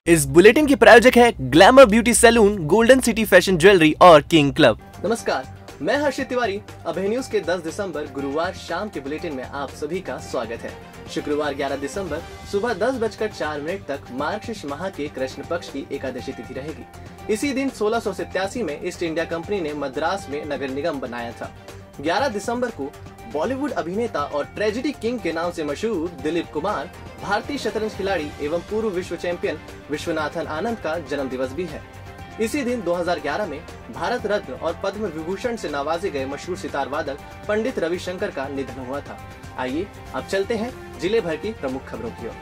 इस बुलेटिन के प्रायोजक है glamour beauty salon, golden city fashion jewellery और किंग क्लब। नमस्कार, मैं हर्षित तिवारी। अभय न्यूज के 10 दिसंबर गुरुवार शाम के बुलेटिन में आप सभी का स्वागत है। शुक्रवार 11 दिसंबर सुबह 10:04 तक मार्गशीर्ष माह के कृष्ण पक्ष की एकादशी तिथि रहेगी। इसी दिन 1687 में ईस्ट इंडिया कंपनी ने मद्रास में नगर निगम बनाया था। 11 दिसंबर को बॉलीवुड अभिनेता और ट्रेजेडी किंग के नाम से मशहूर दिलीप कुमार, भारतीय शतरंज खिलाड़ी एवं पूर्व विश्व चैंपियन विश्वनाथन आनंद का जन्म दिवस भी है। इसी दिन 2011 में भारत रत्न और पद्म विभूषण से नवाजे गए मशहूर सितार वादक पंडित रविशंकर का निधन हुआ था। आइए अब चलते हैं जिले भर की प्रमुख खबरों की ओर।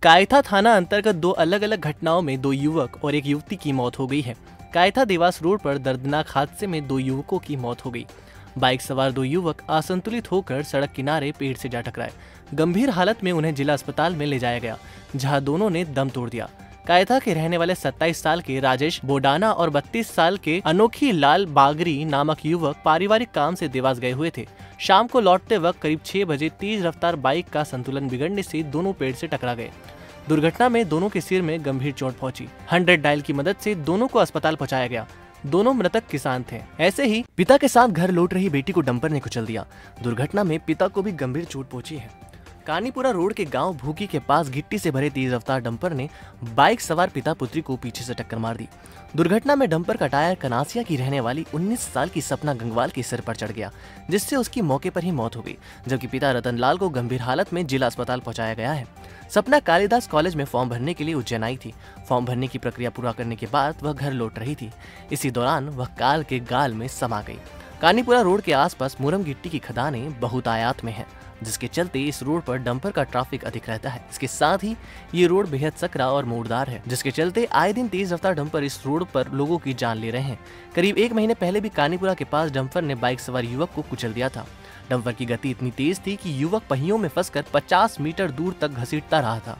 कायथा थाना अंतर्गत 2 अलग अलग घटनाओं में 2 युवक और 1 युवती की मौत हो गई है। कायथा देवास रोड पर दर्दनाक हादसे में 2 युवकों की मौत हो गई। बाइक सवार 2 युवक असंतुलित होकर सड़क किनारे पेड़ से जा टकराए। गंभीर हालत में उन्हें जिला अस्पताल में ले जाया गया, जहां दोनों ने दम तोड़ दिया। कायथा के रहने वाले 27 साल के राजेश बोडाना और 32 साल के अनोखी लाल बागरी नामक युवक पारिवारिक काम से देवास गए हुए थे। शाम को लौटते वक्त करीब 6 बजे तेज रफ्तार बाइक का संतुलन बिगड़ने से दोनों पेड़ से टकरा गए। दुर्घटना में दोनों के सिर में गंभीर चोट पहुंची। 100 डायल की मदद से दोनों को अस्पताल पहुंचाया गया। दोनों मृतक किसान थे। ऐसे ही पिता के साथ घर लौट रही बेटी को डंपर ने कुचल दिया। दुर्घटना में पिता को भी गंभीर चोट पहुंची है। कानीपुरा रोड के गांव भूकी के पास गिट्टी से भरे तेज रफ्तार डंपर ने बाइक सवार पिता पुत्री को पीछे से टक्कर मार दी। दुर्घटना में डंपर का टायर कनासिया की रहने वाली 19 साल की सपना गंगवाल के सिर पर चढ़ गया, जिससे उसकी मौके पर ही मौत हो गई, जबकि पिता रतन लाल को गंभीर हालत में जिला अस्पताल पहुंचाया गया है। सपना कालिदास कॉलेज में फॉर्म भरने के लिए उज्जैन आई थी। फॉर्म भरने की प्रक्रिया पूरा करने के बाद वह घर लौट रही थी। इसी दौरान वह काल के गाल में समा गई। कानीपुरा रोड के आसपास मुरम गिट्टी की खदानें बहुतायात में हैं, जिसके चलते इस रोड पर डंपर का ट्रैफिक अधिक रहता है। इसके साथ ही ये रोड बेहद सकरा और मोड़दार है, जिसके चलते आए दिन तेज रफ्तार डंपर इस रोड पर लोगों की जान ले रहे हैं। करीब 1 महीने पहले भी कानीपुरा के पास डंपर ने बाइक सवार युवक को कुचल दिया था। डंपर की गति इतनी तेज थी कि युवक पहियों में फंसकर 50 मीटर दूर तक घसीटता रहा था।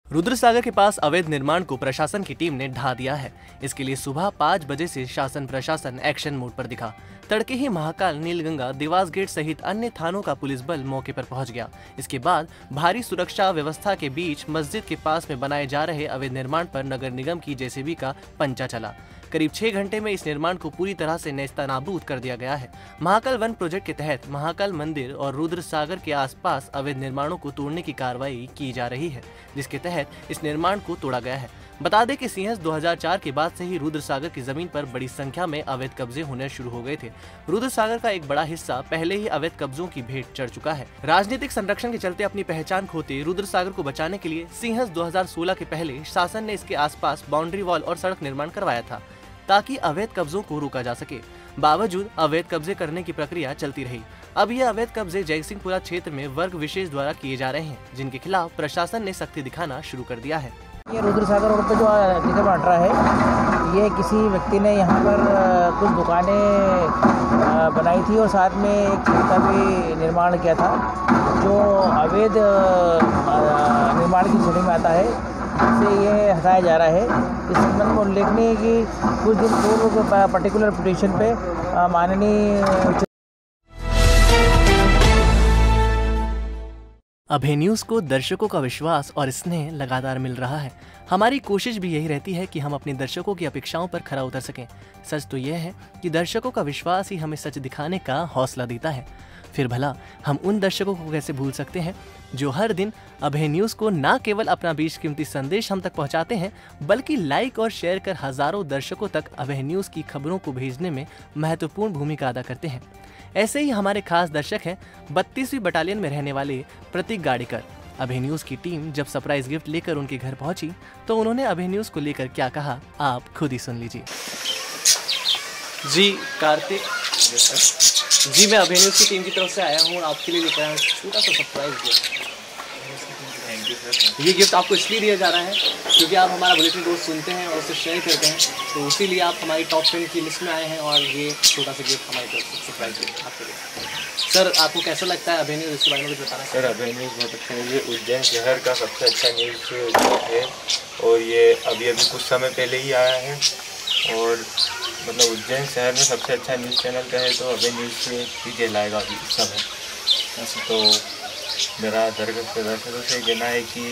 रुद्रसागर के पास अवैध निर्माण को प्रशासन की टीम ने ढा दिया है। इसके लिए सुबह 5 बजे से शासन प्रशासन एक्शन मोड पर दिखा। तड़के ही महाकाल, नीलगंगा, देवास गेट सहित अन्य थानों का पुलिस बल मौके पर पहुंच गया। इसके बाद भारी सुरक्षा व्यवस्था के बीच मस्जिद के पास में बनाए जा रहे अवैध निर्माण पर नगर निगम की जेसीबी का पंचा चला। करीब 6 घंटे में इस निर्माण को पूरी तरह से नेस्तनाबूद कर दिया गया है। महाकाल वन प्रोजेक्ट के तहत महाकाल मंदिर और रुद्रसागर के आसपास अवैध निर्माणों को तोड़ने की कार्रवाई की जा रही है, जिसके तहत इस निर्माण को तोड़ा गया है। बता दें कि सिंहस्थ 2004 के बाद से ही रुद्रसागर की जमीन पर बड़ी संख्या में अवैध कब्जे होने शुरू हो गए थे। रुद्रसागर का एक बड़ा हिस्सा पहले ही अवैध कब्जों की भेंट चढ़ चुका है। राजनीतिक संरक्षण के चलते अपनी पहचान खोते रुद्रसागर को बचाने के लिए सिंहस्थ 2016 के पहले शासन ने इसके आसपास बाउंड्री वॉल और सड़क निर्माण करवाया था, ताकि अवैध कब्जों को रोका जा सके। बावजूद अवैध कब्जे करने की प्रक्रिया चलती रही। अब ये अवैध कब्जे जयसिंहपुरा क्षेत्र में वर्ग विशेष द्वारा किए जा रहे हैं, जिनके खिलाफ प्रशासन ने सख्ती दिखाना शुरू कर दिया है। ये रुद्रसागर रोड पे जो जगह बन रहा है, ये किसी व्यक्ति ने यहाँ पर कुछ दुकानें बनाई थी और साथ में एक खेत का भी निर्माण किया था, जो अवैध निर्माण की श्रेणी में आता है। इससे ये हटाया जा रहा है। इस संबंध में उल्लेखनीय है कि कुछ दिन पूर्व पर्टिकुलर पिटीशन पे माननीय अभय न्यूज को दर्शकों का विश्वास और स्नेह लगातार मिल रहा है। हमारी कोशिश भी यही रहती है कि हम अपने दर्शकों की अपेक्षाओं पर खरा उतर सकें। सच तो यह है कि दर्शकों का विश्वास ही हमें सच दिखाने का हौसला देता है। फिर भला हम उन दर्शकों को कैसे भूल सकते हैं जो हर दिन अभय न्यूज को न केवल अपना बेशकीमती संदेश हम तक पहुंचाते हैं, बल्कि लाइक और शेयर कर हजारों दर्शकों तक अभय न्यूज की खबरों को भेजने में महत्वपूर्ण भूमिका अदा करते हैं। ऐसे ही हमारे खास दर्शक हैं 32वीं बटालियन में रहने वाले प्रतीक गाड़ीकर। अभय न्यूज की टीम जब सरप्राइज गिफ्ट लेकर उनके घर पहुंची तो उन्होंने अभय न्यूज को लेकर क्या कहा, आप खुद ही सुन लीजिए। जी कार्तिक जी, मैं अभय न्यूज की टीम की तरफ से आया हूँ, आपके लिए लेकर आया हूँ छोटा सा surprise gift. Thank you sir. ये गिफ्ट आपको इसलिए दिया जा रहा है क्योंकि आप हमारा बुलेटिन रोज सुनते हैं और उसे शेयर करते हैं, तो इसीलिए आप हमारी टॉप 10 की लिस्ट में आए हैं और ये छोटा सा गिफ्ट हमारी तरफ से सरप्राइज गिफ्ट आपके लिए। सर आपको कैसा लगता है अभय न्यूज, इसके बारे में कुछ बताना है? सर अभय न्यूज़ बहुत अच्छा है। ये उज्जैन शहर का सबसे अच्छा न्यूज़ है और ये अभी कुछ समय पहले ही आया है और मतलब उज्जैन शहर में सबसे अच्छा न्यूज़ चैनल का है, तो अभय न्यूज़ से ही कहलाएगा अभी समय। तो मेरा दर्शकों से कहना है कि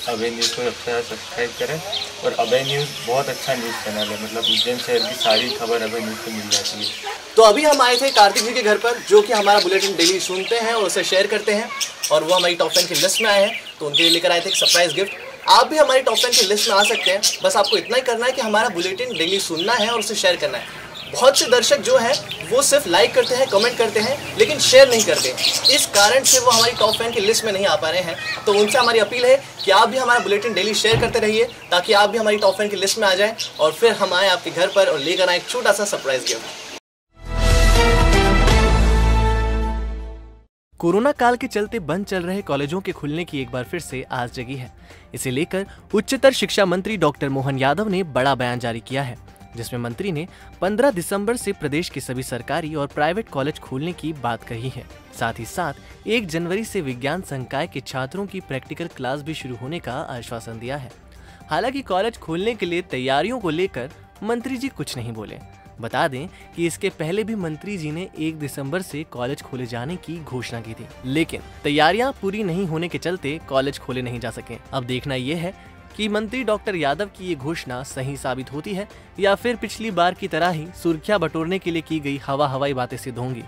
अभय न्यूज़ को सबसे ज़्यादा सब्सक्राइब करें। और अभय न्यूज़ बहुत अच्छा न्यूज़ चैनल है, मतलब उज्जैन शहर की सारी खबर अभय न्यूज़ को मिल जाती है। तो अभी हम आए थे कार्तिक जी के घर पर, जो कि हमारा बुलेटिन डेली सुनते हैं और उसे शेयर करते हैं, और वो हमारी टॉप 10 की लिस्ट में आए हैं, तो उनके लिए लेकर आए थे एक सरप्राइज गिफ्ट। आप भी हमारी टॉप 10 की लिस्ट में आ सकते हैं, बस आपको इतना ही करना है कि हमारा बुलेटिन डेली सुनना है और उसे शेयर करना है। बहुत से दर्शक जो हैं वो सिर्फ लाइक करते हैं, कमेंट करते हैं, लेकिन शेयर नहीं करते। इस कारण से वो हमारी टॉप 10 की लिस्ट में नहीं आ पा रहे हैं। तो उनसे हमारी अपील है कि आप भी हमारा बुलेटिन डेली शेयर करते रहिए, ताकि आप भी हमारी टॉप 10 की लिस्ट में आ जाएं, और फिर हम आए आपके घर पर और लेकर आए एक छोटा सा सरप्राइज गिफ्ट। कोरोना काल के चलते बंद चल रहे कॉलेजों के खुलने की एक बार फिर से आस जगी है। इसे लेकर उच्चतर शिक्षा मंत्री डॉक्टर मोहन यादव ने बड़ा बयान जारी किया है, जिसमें मंत्री ने 15 दिसंबर से प्रदेश के सभी सरकारी और प्राइवेट कॉलेज खोलने की बात कही है। साथ ही साथ 1 जनवरी से विज्ञान संकाय के छात्रों की प्रैक्टिकल क्लास भी शुरू होने का आश्वासन दिया है। हालांकि कॉलेज खोलने के लिए तैयारियों को लेकर मंत्री जी कुछ नहीं बोले। बता दें कि इसके पहले भी मंत्री जी ने 1 दिसंबर से कॉलेज खोले जाने की घोषणा की थी, लेकिन तैयारियां पूरी नहीं होने के चलते कॉलेज खोले नहीं जा सके। अब देखना यह है कि मंत्री डॉक्टर यादव की ये घोषणा सही साबित होती है या फिर पिछली बार की तरह ही सुर्खियां बटोरने के लिए की गई हवाई बातें सिद्ध होंगी।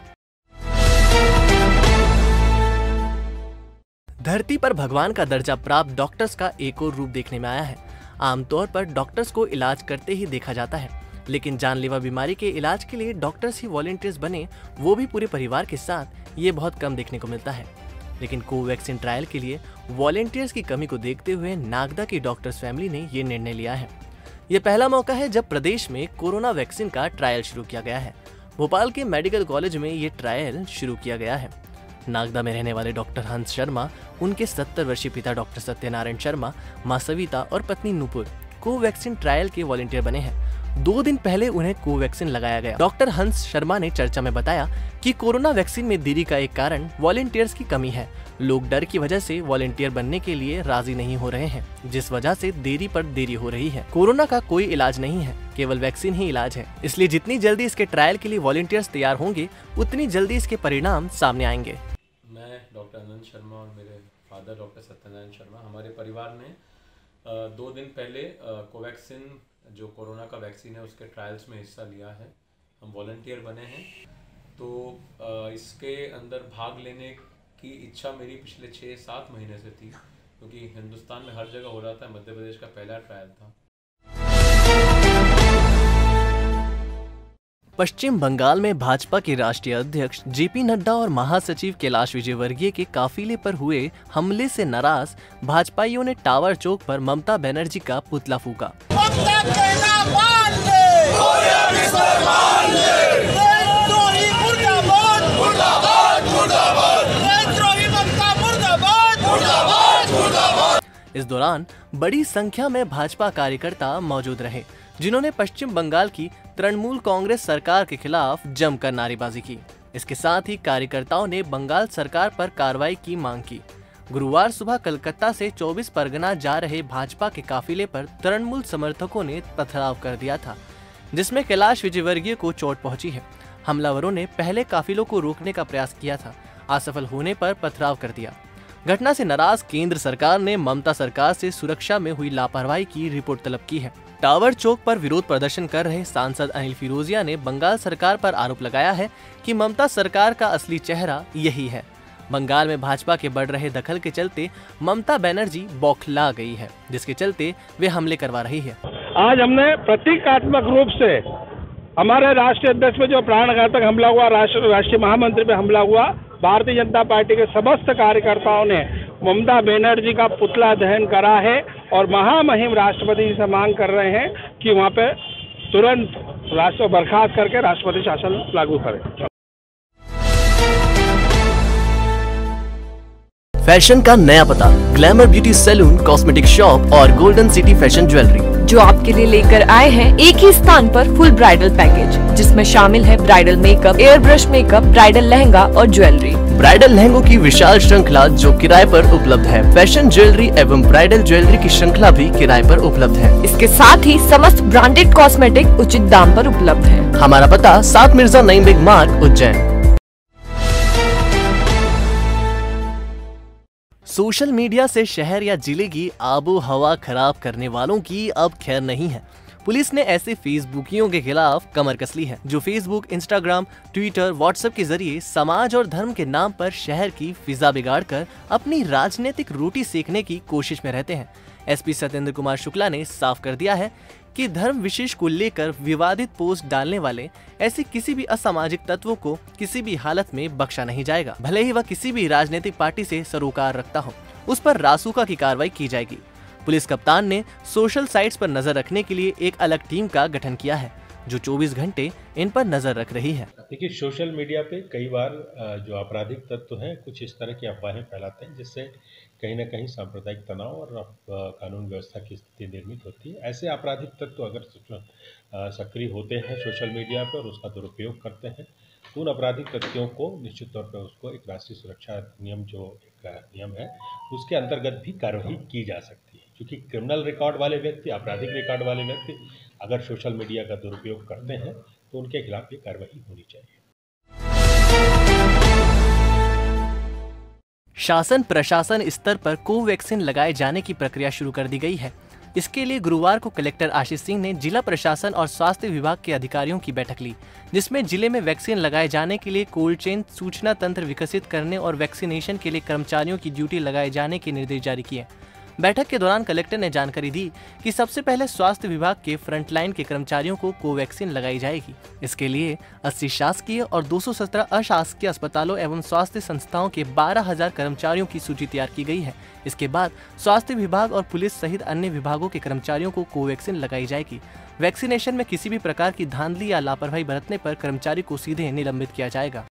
धरती पर भगवान का दर्जा प्राप्त डॉक्टर्स का एक और रूप देखने में आया है। आमतौर पर डॉक्टर्स को इलाज करते ही देखा जाता है, लेकिन जानलेवा बीमारी के इलाज के लिए डॉक्टर्स ही वॉलंटियर्स बने, वो भी पूरे परिवार के साथ, ये बहुत कम देखने को मिलता है। लेकिन कोवैक्सीन ट्रायल के लिए वॉलंटियर्स की कमी को देखते हुए नागदा की डॉक्टर्स फैमिली ने ये निर्णय लिया है। ये पहला मौका है जब प्रदेश में कोरोना वैक्सीन का ट्रायल शुरू किया गया है। भोपाल के मेडिकल कॉलेज में ये ट्रायल शुरू किया गया है। नागदा में रहने वाले डॉक्टर हंस शर्मा, उनके 70 वर्षीय पिता डॉक्टर सत्यनारायण शर्मा, मां सविता और पत्नी नूपुर कोवैक्सीन ट्रायल के वॉलंटियर बने हैं। 2 दिन पहले उन्हें कोवैक्सीन लगाया गया। डॉक्टर हंस शर्मा ने चर्चा में बताया कि कोरोना वैक्सीन में देरी का एक कारण वॉलंटियर्स की कमी है। लोग डर की वजह से वॉलंटियर बनने के लिए राजी नहीं हो रहे हैं, जिस वजह से देरी पर देरी हो रही है। कोरोना का कोई इलाज नहीं है, केवल वैक्सीन ही इलाज है। इसलिए जितनी जल्दी इसके ट्रायल के लिए वॉलंटियर्स तैयार होंगे, उतनी जल्दी इसके परिणाम सामने आएंगे। मैं डॉक्टर अनंत शर्मा और मेरे फादर डॉक्टर सत्यनारायण शर्मा, हमारे परिवार ने 2 दिन पहले कोवैक्सीन जो कोरोना का वैक्सीन है उसके ट्रायल्स में हिस्सा लिया है। हम वॉलंटियर बने हैं, तो इसके अंदर भाग लेने की इच्छा मेरी पिछले 6-7 महीने से थी, क्योंकि हिंदुस्तान में हर जगह हो रहा था। मध्य प्रदेश का पहला ट्रायल था। पश्चिम बंगाल में भाजपा के राष्ट्रीय अध्यक्ष जेपी नड्डा और महासचिव कैलाश विजयवर्गीय के काफिले पर हुए हमले से नाराज भाजपाइयों ने टावर चौक पर ममता बनर्जी का पुतला फूका। इस दौरान बड़ी संख्या में भाजपा कार्यकर्ता मौजूद रहे, जिन्होंने पश्चिम बंगाल की तृणमूल कांग्रेस सरकार के खिलाफ जमकर नारेबाजी की। इसके साथ ही कार्यकर्ताओं ने बंगाल सरकार पर कार्रवाई की मांग की। गुरुवार सुबह कलकत्ता से 24 परगना जा रहे भाजपा के काफिले पर तृणमूल समर्थकों ने पथराव कर दिया था, जिसमें कैलाश विजयवर्गीय को चोट पहुंची है। हमलावरों ने पहले काफिलों को रोकने का प्रयास किया था, असफल होने पर पथराव कर दिया। घटना से नाराज केंद्र सरकार ने ममता सरकार से सुरक्षा में हुई लापरवाही की रिपोर्ट तलब की है। टावर चौक पर विरोध प्रदर्शन कर रहे सांसद अनिल फिरोजिया ने बंगाल सरकार पर आरोप लगाया है कि ममता सरकार का असली चेहरा यही है। बंगाल में भाजपा के बढ़ रहे दखल के चलते ममता बनर्जी बौखला गई है, जिसके चलते वे हमले करवा रही है। आज हमने प्रतीकात्मक रूप से हमारे राष्ट्रीय अध्यक्ष पे जो प्राणघातक हमला हुआ, राष्ट्रीय महामंत्री पे हमला हुआ, भारतीय जनता पार्टी के समस्त कार्यकर्ताओं ने ममता बनर्जी का पुतला दहन करा है और महामहिम राष्ट्रपति जी से मांग कर रहे हैं कि वहाँ पे तुरंत राष्ट्र बर्खास्त करके राष्ट्रपति शासन लागू करें। फैशन का नया पता, glamour beauty salon, cosmetic shop और गोल्डन सिटी फैशन ज्वेलरी, जो आपके लिए लेकर आए हैं एक ही स्थान पर फुल ब्राइडल पैकेज, जिसमें शामिल है bridal makeup, air brush makeup, bridal lehenga और ज्वेलरी। ब्राइडल लहंगों की विशाल श्रृंखला जो किराए पर उपलब्ध है। फैशन ज्वेलरी एवं ब्राइडल ज्वेलरी की श्रृंखला भी किराए पर उपलब्ध है। इसके साथ ही समस्त ब्रांडेड कॉस्मेटिक उचित दाम पर उपलब्ध है। हमारा पता 7 मिर्जा नईम बेग मार्ग, उज्जैन। सोशल मीडिया से शहर या जिले की आबो हवा खराब करने वालों की अब खैर नहीं है। पुलिस ने ऐसे फेसबुकियों के खिलाफ कमर कस ली है जो फेसबुक, इंस्टाग्राम, ट्विटर, व्हाट्सएप के जरिए समाज और धर्म के नाम पर शहर की फिजा बिगाड़कर अपनी राजनीतिक रोटी सेकने की कोशिश में रहते हैं। एसपी सत्येंद्र कुमार शुक्ला ने साफ कर दिया है कि धर्म विशेष को लेकर विवादित पोस्ट डालने वाले ऐसे किसी भी असामाजिक तत्वों को किसी भी हालत में बख्शा नहीं जाएगा, भले ही वह किसी भी राजनीतिक पार्टी से सरोकार रखता हो। उस पर रासुका की कार्रवाई की जाएगी। पुलिस कप्तान ने सोशल साइट्स पर नजर रखने के लिए एक अलग टीम का गठन किया है जो 24 घंटे इन पर नजर रख रही है। देखिए, सोशल मीडिया पे कई बार जो आपराधिक तत्व हैं कुछ इस तरह की अफवाहें फैलाते हैं जिससे कहीं ना कहीं सांप्रदायिक तनाव और कानून व्यवस्था की स्थिति निर्मित होती है। ऐसे आपराधिक तत्व अगर सक्रिय होते हैं सोशल मीडिया पर और उसका दुरुपयोग करते हैं तो उन आपराधिक तत्वों को निश्चित तौर पर उसको एक राष्ट्रीय सुरक्षा नियम जो एक नियम है उसके अंतर्गत भी कार्रवाई की जा सकती है, क्योंकि क्रिमिनल रिकॉर्ड वाले व्यक्ति, आपराधिक रिकॉर्ड वाले व्यक्ति अगर सोशल मीडिया का दुरुपयोग करते हैं तो उनके खिलाफ ये कार्रवाई होनी चाहिए। शासन प्रशासन स्तर पर कोवैक्सीन लगाए जाने की प्रक्रिया शुरू कर दी गई है। इसके लिए गुरुवार को कलेक्टर आशीष सिंह ने जिला प्रशासन और स्वास्थ्य विभाग के अधिकारियों की बैठक ली, जिसमें जिले में वैक्सीन लगाए जाने के लिए कोल्ड चेन सूचना तंत्र विकसित करने और वैक्सीनेशन के लिए कर्मचारियों की ड्यूटी लगाए जाने के निर्देश जारी किए। बैठक के दौरान कलेक्टर ने जानकारी दी कि सबसे पहले स्वास्थ्य विभाग के फ्रंटलाइन के कर्मचारियों को कोवैक्सीन लगाई जाएगी। इसके लिए 80 शासकीय और 217 अशासकीय अस्पतालों एवं स्वास्थ्य संस्थाओं के 12,000 कर्मचारियों की सूची तैयार की गई है। इसके बाद स्वास्थ्य विभाग और पुलिस सहित अन्य विभागों के कर्मचारियों को कोवैक्सीन लगाई जाएगी। वैक्सीनेशन में किसी भी प्रकार की धांधली या लापरवाही बरतने पर कर्मचारी को सीधे निलंबित किया जाएगा।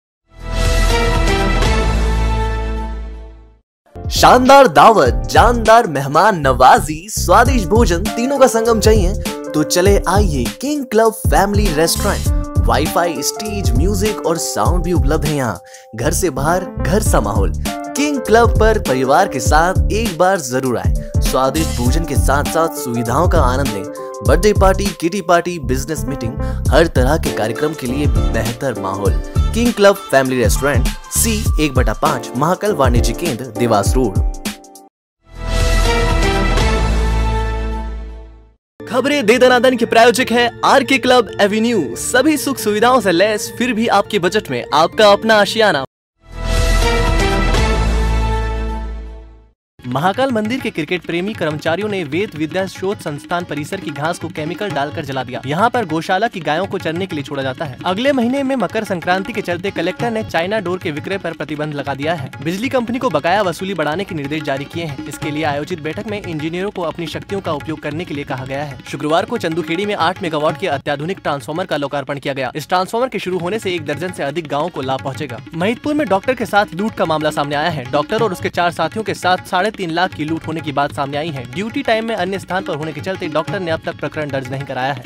शानदार दावत, जानदार मेहमान नवाजी, स्वादिष्ट भोजन, तीनों का संगम चाहिए तो चले आइए king club family restaurant. Wifi, stage, music और साउंड भी उपलब्ध है यहाँ। घर से बाहर घर सा माहौल। किंग क्लब पर परिवार के साथ एक बार जरूर आए। स्वादिष्ट भोजन के साथ साथ सुविधाओं का आनंद लें। Birthday party, kitty party, business meeting, हर तरह के कार्यक्रम के लिए बेहतर माहौल। King club family restaurant, C1/5, Mahakal वाणिज्य केंद्र, देवास रोड। खबरें दे दनादन के प्रायोजक है RK क्लब एवेन्यू। सभी सुख सुविधाओं से लैस फिर भी आपके बजट में आपका अपना आशियाना। महाकाल मंदिर के क्रिकेट प्रेमी कर्मचारियों ने वेद विद्या शोध संस्थान परिसर की घास को केमिकल डालकर जला दिया। यहाँ पर गौशाला की गायों को चरने के लिए छोड़ा जाता है। अगले महीने में मकर संक्रांति के चलते कलेक्टर ने चाइना डोर के विक्रय पर प्रतिबंध लगा दिया है। बिजली कंपनी को बकाया वसूली बढ़ाने के निर्देश जारी किए हैं। इसके लिए आयोजित बैठक में इंजीनियरों को अपनी शक्तियों का उपयोग करने के लिए कहा गया है। शुक्रवार को चंदूखेड़ी में 8 मेगावाट के अत्याधुनिक ट्रांसफार्मर का लोकार्पण किया गया। इस ट्रांसफार्मर के शुरू होने से 1 दर्जन से अधिक गाँवों को लाभ पहुँचेगा। महिदपुर में डॉक्टर के साथ लूट का मामला सामने आया है। डॉक्टर और उसके 4 साथियों के साथ 3.5 लाख की लूट होने की बात सामने आई है। ड्यूटी टाइम में अन्य स्थान पर होने के चलते डॉक्टर ने अब तक प्रकरण दर्ज नहीं कराया है।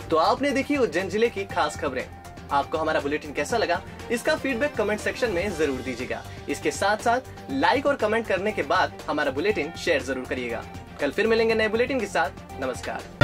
तो आपने देखी उज्जैन जिले की खास खबरें। आपको हमारा बुलेटिन कैसा लगा, इसका फीडबैक कमेंट सेक्शन में जरूर दीजिएगा। इसके साथ साथ लाइक और कमेंट करने के बाद हमारा बुलेटिन शेयर जरूर करिएगा। कल फिर मिलेंगे नए बुलेटिन के साथ। नमस्कार।